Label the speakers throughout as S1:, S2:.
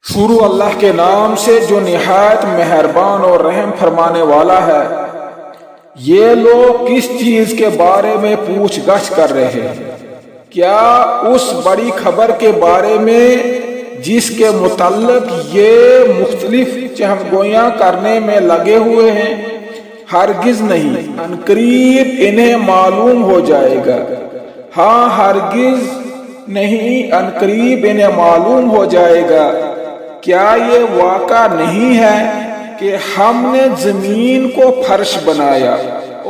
S1: شروع اللہ کے نام سے جو نہایت مہربان اور رحم فرمانے والا ہے۔ یہ لوگ کس چیز کے بارے میں پوچھ گچھ کر رہے ہیں؟ کیا اس بڑی خبر کے بارے میں جس کے متعلق یہ مختلف چہمگوئیاں کرنے میں لگے ہوئے ہیں؟ ہرگز نہیں، عنقریب انہیں معلوم ہو جائے گا۔ ہاں، ہرگز نہیں، عنقریب انہیں معلوم ہو جائے گا۔ کیا یہ واقعہ نہیں ہے کہ ہم نے زمین کو فرش بنایا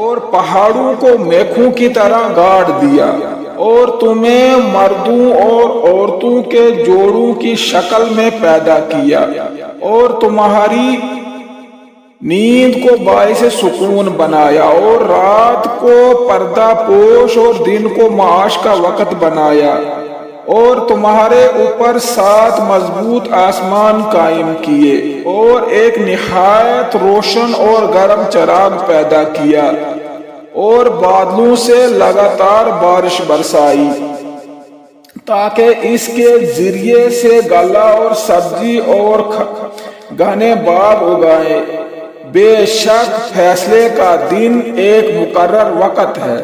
S1: اور پہاڑوں کو میخوں کی طرح گاڑ دیا اور تمہیں مردوں اور عورتوں کے جوڑوں کی شکل میں پیدا کیا اور تمہاری نیند کو باعث سکون بنایا اور رات کو پردہ پوش اور دن کو معاش کا وقت بنایا اور تمہارے اوپر 7 مضبوط آسمان قائم کیے اور ایک نہایت روشن اور گرم چراغ پیدا کیا اور بادلوں سے لگاتار بارش برسائی تاکہ اس کے ذریعے سے غلہ اور سبزی اور گھنے باغ اگائیں۔ بے شک فیصلے کا دن ایک مقرر وقت ہے،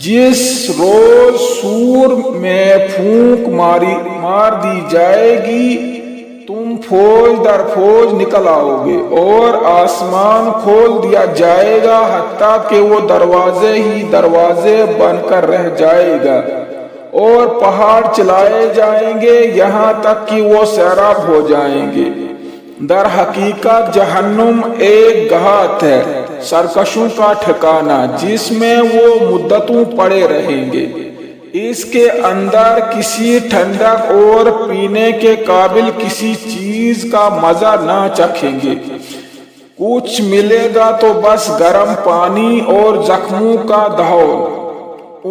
S1: جس روز سور میں پھونک مار دی جائے گی، تم فوج در فوج نکل آؤ گے اور آسمان کھول دیا جائے گا حتیٰ کہ وہ دروازے ہی دروازے بن کر رہ جائے گا اور پہاڑ چلائے جائیں گے یہاں تک کہ وہ سیراب ہو جائیں گے۔ در حقیقت جہنم ایک گہات ہے، سرکشوں کا ٹھکانہ، جس میں وہ مدتوں پڑے رہیں گے۔ اس کے اندر کسی ٹھنڈک اور پینے کے قابل کسی چیز کا مزہ نہ چکھیں گے۔ کچھ ملے گا تو بس گرم پانی اور زخموں کا دھول۔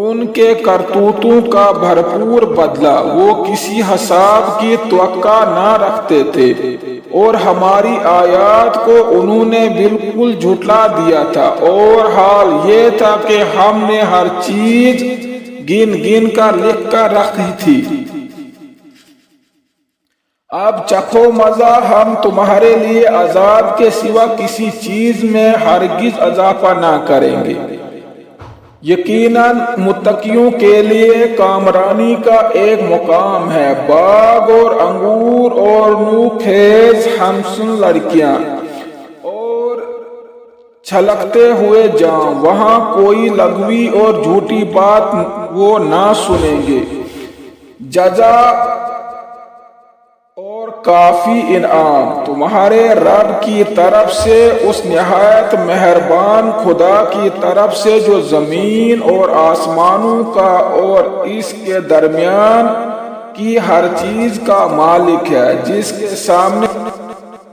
S1: ان کے کرتوتوں کا بھرپور بدلہ، وہ کسی حساب کی توقع نہ رکھتے تھے اور ہماری آیات کو انہوں نے بالکل جھٹلا دیا تھا، اور حال یہ تھا کہ ہم نے ہر چیز گن گن کر لکھ کر رکھی تھی۔ اب چکھو مزہ، ہم تمہارے لیے عذاب کے سوا کسی چیز میں ہرگز اضافہ نہ کریں گے۔ یقیناً متقیوں کے لیے کامرانی کا ایک مقام ہے، باغ اور انگور اور نوخیز ہمسن لڑکیاں اور چھلکتے ہوئے جام، وہاں کوئی لغوی اور جھوٹی بات وہ نہ سنیں گے۔ جزا اور کافی انعام تمہارے رب کی طرف سے، اس نہایت مہربان خدا کی طرف سے جو زمین اور آسمانوں کا اور اس کے درمیان کی ہر چیز کا مالک ہے، جس کے سامنے